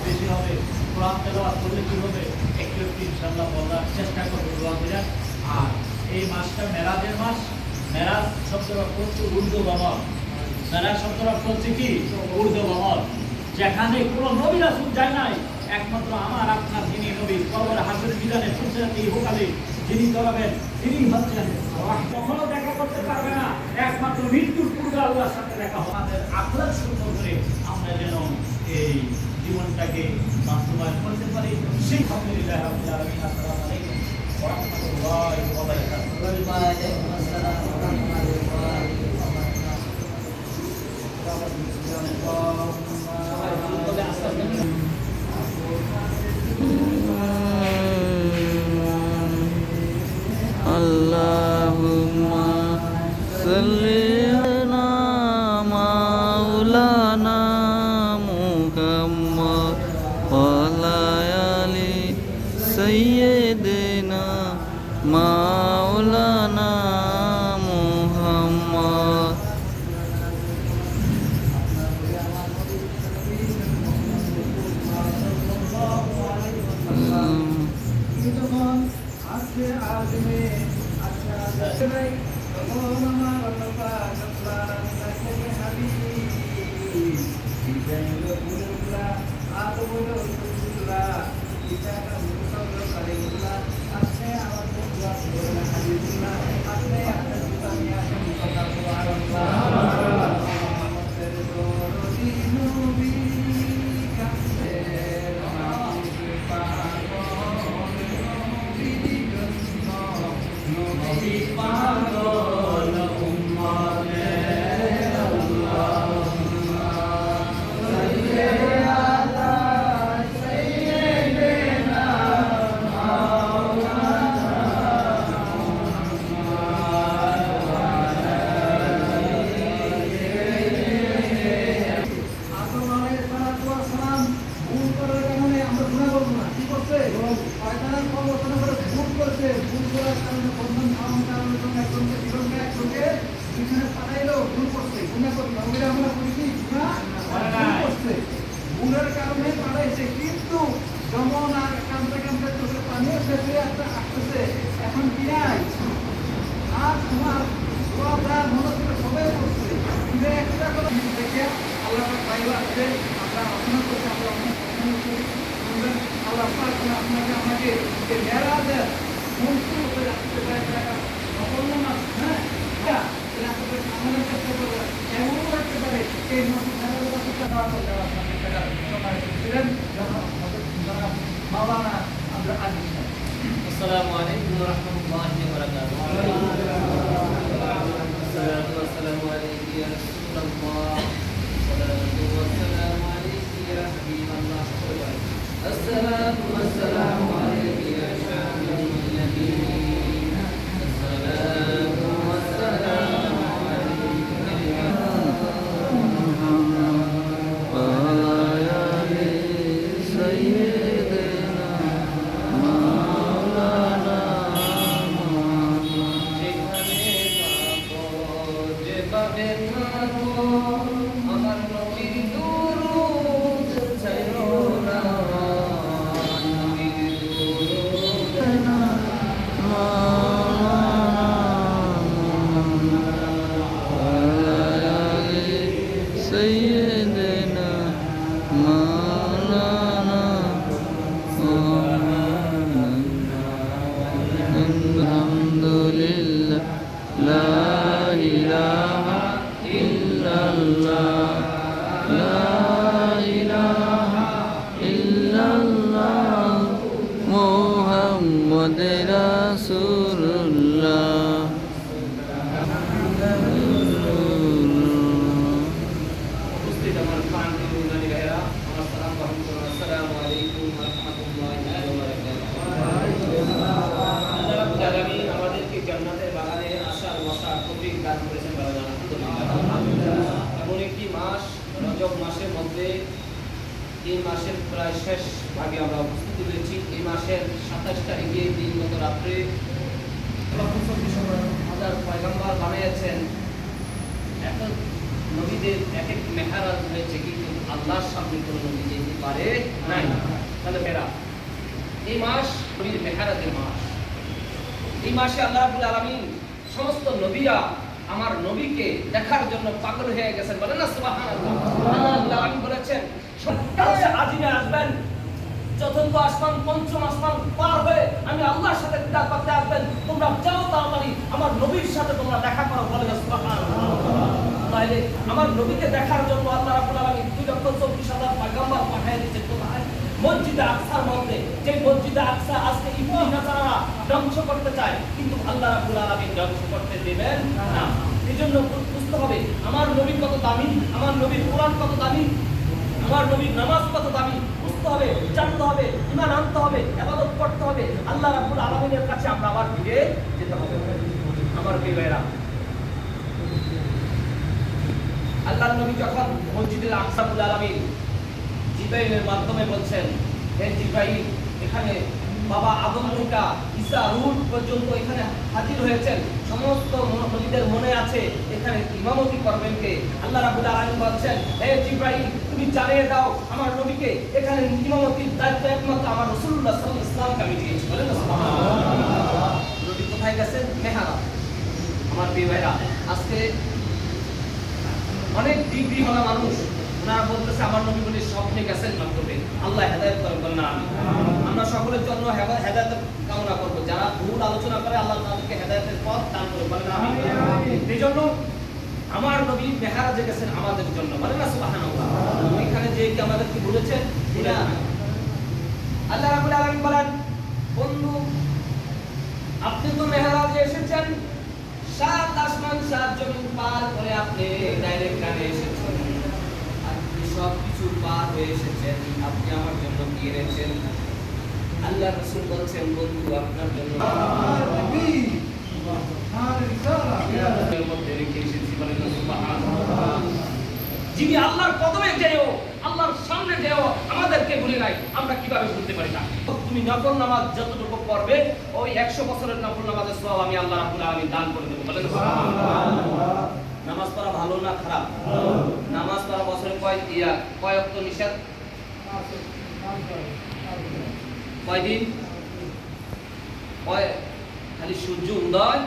বেশি হবে, কোরআন তেলাওয়াত করলে কি হবে একটু একটু ইনশাআল্লাহ বলার চেষ্টা করবো দোয়া করে। আর এই মাসটা মেরাজের মাস। মেরাজ শব্দের অর্থ হচ্ছে ঊর্ধ্বগমন। মেরাজ শব্দের অর্থ হচ্ছে কি? ঊর্ধ্বগমন। যেখানে কোনো নবী রাসূল যায় নাই, একমাত্র আমার আপনার যিনি নবী, কবর হাসরের বিধানে ফুলসিরাতে ইহকালে যিনি চলাবেন তিনি হচ্ছেন। কখনো দেখা করতে পারবে না, একমাত্র মৃত্যুর পূর্বে আল্লাহর সাথে দেখা হবে। আমাদের আখলাক সুন্দর করে আমরা যেন এই জীবনটাকে বাস্তবায়ন করতে পারি। সেই আলহামদুলিল্লাহ রাব্বিল আলামিন। আসসালামু আলাইকুম ওয়া রাহমাতুল্লাহি ওয়া বারাকাতুহু। ওয়া আলাইকুম আসসালাম ওয়া রাহমাতুল্লাহি ওয়া বারাকাতুহু। সবাই ভালো করে আস্তে আস্তে আল্লাহুম্মা সাল্লি আলা মাওলানা মুহাম্মদ ওয়া আলা আলি সাইয়্যিদিনা মাওলানা মুহাম্মদ। গুণের কারণে পাঠাইছে, কিন্তু যেমন আর কামতে কামতে চোখের পানি এসেছে একটা আসতেছে, এখন কি নাই আর তোমার মনে করে সবাই করছে কিন্তু একটা করে দেখে আল্লাহ পাইবা আছে। আমরা আলোচনা করছি, আমরা আল্লাহ আপনাকে আমাকে যে মেরাজের মন্ত্র করে রাখতে পারে অপূর্ণ মাস। হ্যাঁ, আমাদের চেষ্টা করবে এমন রাখতে পারে এই মাসে السلام عليكم ورحمة الله وبركاته. الصلاة والسلام عليك يا رسول الله. الصلاة والسلام عليك يا حبيب الله. الصلاة والسلام عليك يا شافع النبيين. الصلاة والسلام عليك يا আমার নবীর দুরূদ চাইও না, নবীর দুরূদ না سيدنا مولانا الحمد لله لا إله إلا الله لا إله إلا الله محمد رسول الله উপস্থিত আমার প্রাণপ্রিয় মুমিনী ভাইয়েরা, আমার সালাম গ্রহণ করুন। আসসালামু আলাইকুম ওয়া রাহমাতুল্লাহি ওয়া বারাকাতুহু। আল্লাহ রাব্বুল আলামিন আমাদেরকে জান্নাতের বাগানে আসার বসার তৌফিক দান করেছেন। আলহামদুলিল্লাহ। এমন একটি মাস, রজব মাসের মধ্যে এই মাসের প্রায় শেষ ভাগে আমরা উপস্থিত হয়েছি। এই মাসের 27 তারিখে দিনগত রাত্রে হাজার পয়গম্বর বানিয়েছেন। এখন নবীদের এক এক মেহরাজ হয়েছে, কিন্তু আল্লাহর সামনে কোনো নবী যেতে পারে নাই। তাহলে মেরা এই মাস নবীর মেহেরাজের মাস। এই মাসে আল্লাহ রাব্বুল আলামিন সমস্ত নবীরা আমার নবীকে দেখার জন্য পাগল হয়ে গেছেন। বলেন না সুবহানাল্লাহ। আল্লাহ রাব্বুল আলামিন বলেছেন আজিমে আসবেন, চতুর্থ আসমান পঞ্চম আসমান পার হয়ে আমি আল্লাহর সাথে দিদার করতে আসবেন। তোমরা যাও তাড়াতাড়ি আমার নবীর সাথে তোমরা দেখা করো। বলেন না সুবহানাল্লাহ। তাহলে আমার নবীকে দেখার জন্য আল্লাহ রাব্বুল আলামিন 2,24,000 পয়গম্বর পাঠিয়ে দিয়েছেন। কোথায়? মসজিদে আকসার মধ্যে। যে মসজিদে আকসা আজকে ইহুদি নাসারারা ধ্বংস করতে চায়, কিন্তু আল্লাহ রাব্বুল আলামিন ধ্বংস করতে দেবেন না। এজন্য বুঝতে হবে আমার নবী কত দামি, আমার নবীর কোরআন কত দামি, আমার নবীর নামাজ কত দামি। বুঝতে হবে, জানতে হবে, ঈমান আনতে হবে, ইবাদত করতে হবে। আল্লাহ রাব্বুল আলামিনের কাছে আমরা আবার ফিরে যেতে হবে। আমার প্রিয় ভাইরা, আল্লাহর নবী যখন মসজিদে আকসার আলামিন জিবরাইলের মাধ্যমে বলছেন, হে জিবরাইল, এখানে বাবা আদম থেকে ঈসা রূহ পর্যন্ত এখানে হাজির হয়েছেন। সমস্ত নবীদের মনে আছে এখানে ইমামতি করবেন কে। আল্লাহ রাব্বুল আলামিন বলছেন, হে জিবরাইল, তুমি জানিয়ে দাও আমার নবীকে এখানে ইমামতির দায়িত্ব একমাত্র আমার রাসূলুল্লাহ সাল্লাল্লাহু আলাইহি ওয়াসাল্লাম আমি দিয়েছি। বলেন না সুবহানাল্লাহ। নবী কোথায় গেছেন? মেহরাব। আমার প্রিয় ভাইরা, আজকে অনেক ডিগ্রি হওয়া মানুষ ওনারা বলতেছে আমার নবী বলে স্বপ্নে গেছেন মাধ্যমে। আল্লাহ হেদায়েত করেন, বলেন না আমিন। আমরা সকলের জন্য হেদায়েত কামনা করব। যারা ভুল আলোচনা করে আল্লাহ তাদেরকে হেদায়েতের পথ দান করুন, বলেন আমিন। এইজন্য আমার নবী মেহরাজে গেছেন আমাদের জন্য, বলেন না সুবহানাল্লাহ। ওইখানে যে কি আমাদেরকে বলেছেন না। আল্লাহ রাব্বুল আলামিন বলেন, বন্ধু আপনি তো মেহরাজে এসেছেন, 7 আসমান 7 জমিন পার করে আপনি ডাইরেক্ট কানে এসেছেন। আপনি সব কিছু পার হয়ে এসেছেন, আপনি আমার জন্য কি এনেছেন? আল্লাহ রাসূল বলছেন, বন্ধু আপনার জন্য এর মধ্যে রেখে এসেছি। বলেন না সুবহানাল্লাহ। যিনি আল্লাহর কদমে যেও, আল্লাহর সামনে যেও আমাদেরকে ভুলে নাই, আমরা কিভাবে ভুলতে পারি না? তুমি নফল নামাজ যতটুকু পড়বে ওই 100 বছরের নফল নামাজের সওয়াব আমি আল্লাহ রাব্বুল আলামিন দান করে দেব। বলেন সুবহানাল্লাহ। নামাজ পড়া ভালো না খারাপ? নামাজ পড়া বছরে কয় ওয়াক্ত নিষেধ? কয়দিন? খালি সূর্য উদয়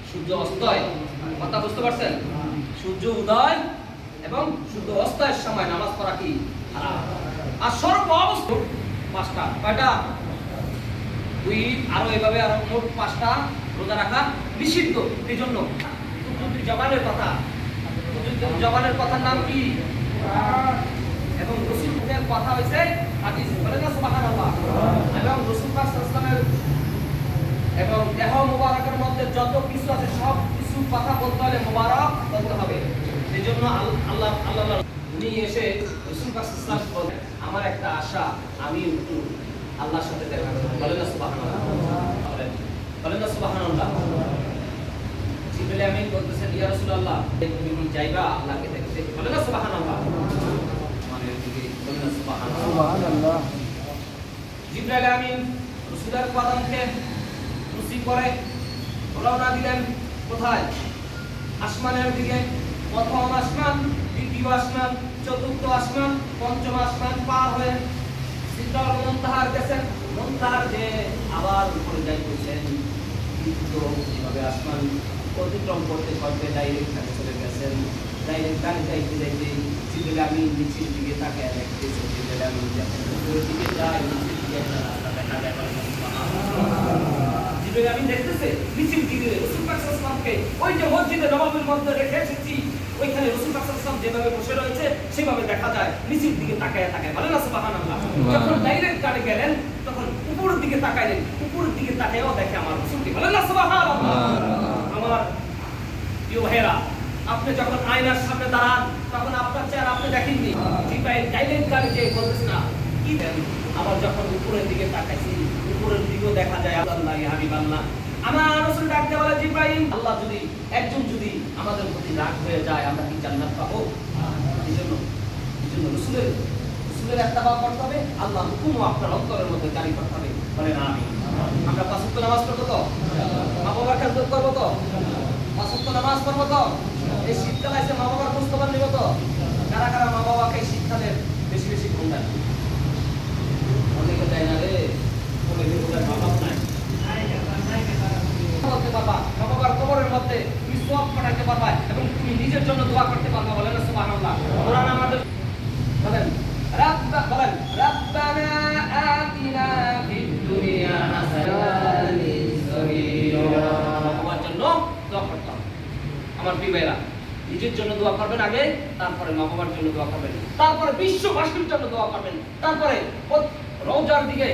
সূর্য অস্তয়। কথা বুঝতে পারছেন? সূর্য উদয় এবং সূর্য অস্তয়ের সময় নামাজ পড়া কি হারাম। আর সর্ব অবস্থা 5টা। কয়টা? 2 আরো এভাবে আরো মোট 5টা রোজা রাখা নিষিদ্ধ। এই জন্য জবানের কথা, জবানের কথার নাম কি? এবং রাসূলের কথা হইছে হাদিস। বলেন না সুবহানাল্লাহ। এবং রাসূল পাক সাল্লাল্লাহু আলাইহি ওয়াসাল্লামের এবং দেহ মুবারকের মধ্যে যত কিছু আছে সব কিছু কথা বলতে হলে মুবারক বলতে হবে। এইজন্য আল্লাহ উনি এসে রাসূল পাক সাল্লাল্লাহু আলাইহি ওয়াসাল্লাম বলেন, আমার একটা আশা, আমি একটু আল্লাহর সাথে দেখা করব। বলেন না সুবহানাল্লাহ। বলেন না সুবহানাল্লাহ। জিবরাইল আমিন বলতেছেন, ইয়া রাসূলুল্লাহ, তুমি কি যাইবা আল্লাহকে দেখতে? বলেন না সুবহানাল্লাহ। মানে দিকে বলেন না সুবহানাল্লাহ। জিবরাইল আমিন রাসূলের কদমকে মুসি করে রওনা দিলেন। কোথায়? আসমানের দিকে। প্রথম আসমান, দ্বিতীয় আসমান, চতুর্থ আসমান, পঞ্চম আসমান পার হয়ে সিদরাতুল মুনতাহার গেছেন। মুনতাহার যে আবার উপরে যাইতেছেন, কিন্তু এইভাবে আসমান অতিক্রম করতে করতে ডাইরেক্ট কাছে চলে গেছেন। ডাইরেক্ট কানে যাইতে যাইতে জিবরাইল আমিন নিচের দিকে তাকায় দেখতেছে। জিবরাইল আমিন যখন উপরের দিকে যায়, নিচের দিকে একটা রাস্তা দেখা যায়। জিবরাইল আমিন দেখতেছে নিচের দিকে রাসূল পাক সাল্লাল্লাহু আলাইহি ওয়াসাল্লামকে ওই যে মসজিদে নববীর মধ্যে রেখে এসেছি, ওইখানে রাসূল পাক সাল্লাল্লাহু আলাইহি ওয়াসাল্লাম যেভাবে বসে রয়েছে সেভাবে দেখা যায়। নিচের দিকে তাকায় তাকায়। বলেন না সুবহানাল্লাহ। যখন ডাইরেক্ট কানে গেলেন তখন উপরের দিকে তাকাইলেন। উপরের দিকে তাকায়ও দেখে আমার রাসূলকে। বলেন না সুবহানাল্লাহ। আমার প্রিয় ভাইরা, আপনি যখন আয়নার সামনে দাঁড়ান তখন আপনার চেহারা আপনি দেখেননি। জিবরাইল ডাইরেক্ট কানে যে বলতেছে না কি দেন। আবার যখন উপরের দিকে তাকাইছি, উপরের দিকেও দেখা যায় আল্লাহ ইয়া হাবিবাল্লাহ। আমার রাসূল ডাকতে বলে, জিবরাইল, আল্লাহ যদি একজন যদি আমাদের প্রতি রাগ হয়ে যায় আমরা কি জান্নাত পাবো? এইজন্য রাসূলের ইত্তেবা করতে হবে, আল্লাহর হুকুম আপনার অন্তরের মধ্যে জারি করতে হবে। বলেন আমিন। আমরা 5 ওয়াক্ত নামাজ পড়ব তো? মা বাবার খেদমত করব তো? 5 ওয়াক্ত নামাজ পড়ব তো? এই শীতকালে এসে মা বাবার খোঁজ খবর নিব তো? কারা কারা মা বাবাকে শিক্ষা দেন বেশি বেশি ঘুম দেন? অনেকে দেয় না রে, অনেকে ওদের মা বাপ নাই বলতে পারবা, মা বাবার কবরের মধ্যে তুমি সওয়াব পাঠাতে পারবা এবং তুমি নিজের জন্য দোয়া করতে পারবা। বলেন না সুবহানাল্লাহ। কোরআন আমাদের বলেন বলেন রাব্বানা আতিনা ফিদ দুনিয়া হাসানাতান আমার জন্য দোয়া করতে হবে। আমার প্রিয় ভাইরা, নিজের জন্য দোয়া করবেন আগে, তারপরে মা বাবার জন্য দোয়া করবেন, তারপরে বিশ্ববাসীর জন্য দোয়া করবেন, তারপরে রওজার দিকে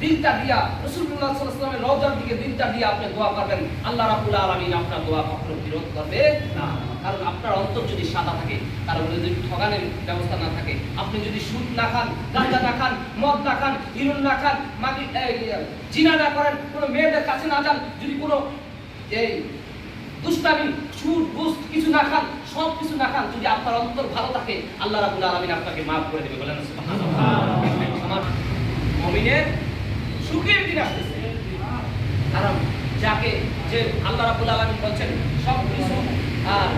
দিলটা দিয়া রাসূলুল্লাহ সাল্লাল্লাহু আলাইহি ওয়াসাল্লামের রওজার দিকে দিলটা দিয়া আপনি দোয়া করবেন। আল্লাহ রাব্বুল আলামিন আপনার দোয়া কখনো বিরোধ করবে না। কারণ আপনার অন্তর যদি সাদা থাকে, তার মধ্যে যদি ঠগানোর ব্যবস্থা না থাকে, আপনি যদি সুদ না খান, গাঁজা না খান, মদ না খান, হিরোইন না খান, জিনা না করেন, কোনো মেয়েদের কাছে না যান, যদি কোনো এই দুষ্টামি সুদ ঘুষ কিছু না খান, সব কিছু না খান, যদি আপনার অন্তর ভালো থাকে, আল্লাহ রাব্বুল আলামিন আপনাকে মাফ করে দেবে। বলেন সুবহানাল্লাহ। আমার মুমিনের সুখের দিন আসতেছে। কারণ যাকে যে আল্লাহ রাব্বুল আলামিন বলছেন সব কিছু আর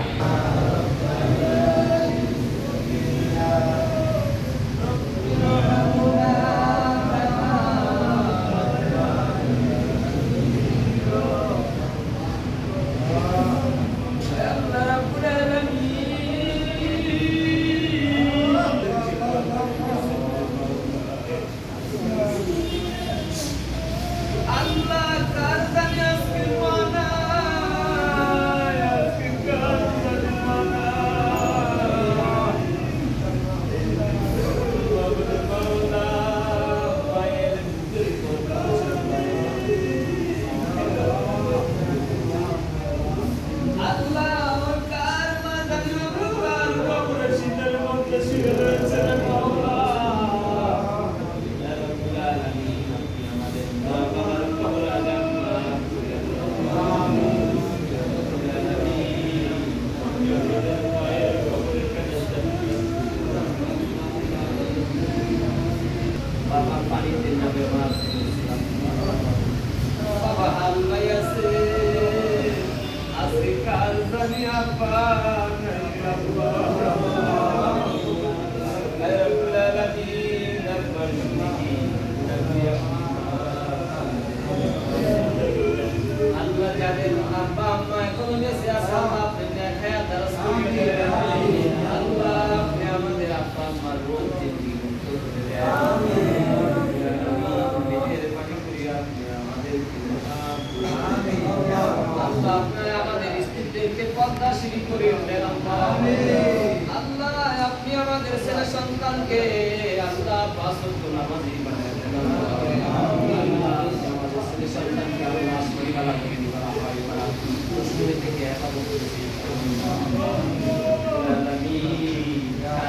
সন্তানকে আল্লাহ পাঁচওয়াক্ত নামাজি বানায় দেন। আমাদের ছেলে সন্তানকে আল্লাহ সহিবালা করে দিবা, হাইবালা মুসলিম থেকে একাবত করেছি।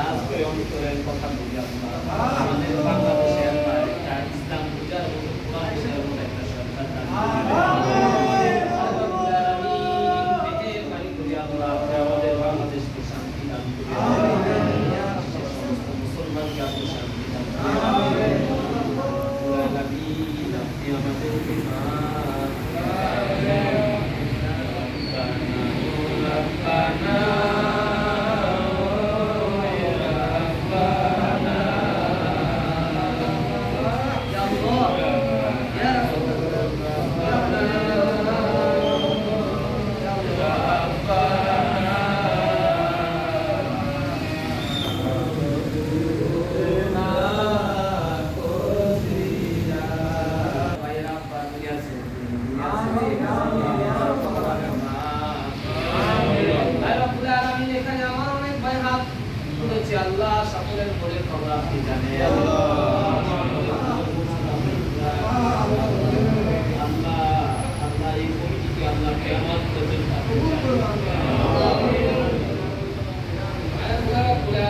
আজকে অন্তরের কথা বলি আপনারা, আমাদের বাংলাদেশে একটা ইসলাম পূজার মতো কোরআন পূজার মতো একটা সরকার আমাদের বাংলাদেশকে শান্তি দান করে মুসলমানকে আপনি শান্তি দান আপনি আমাদেরকে আল্লাহ সকলের মনের খবর আপনি জানেন। আল্লাহ এই কমিটিকে আল্লাহ কিয়ামত পর্যন্ত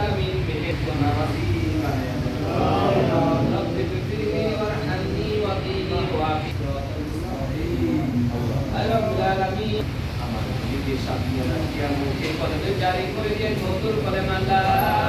আমিন মেহের নামাজি বানায় রব্বি ফিরনি ওয়ারহামনি ওয়াকিনি ওয়াফিরাতুল মুসলিমিন রব্বুল আলামিন আমার নিজের সাথে রাখিয়া মুখে কলমে জারি করে দিয়ে নতুন কলমে আল্লাহ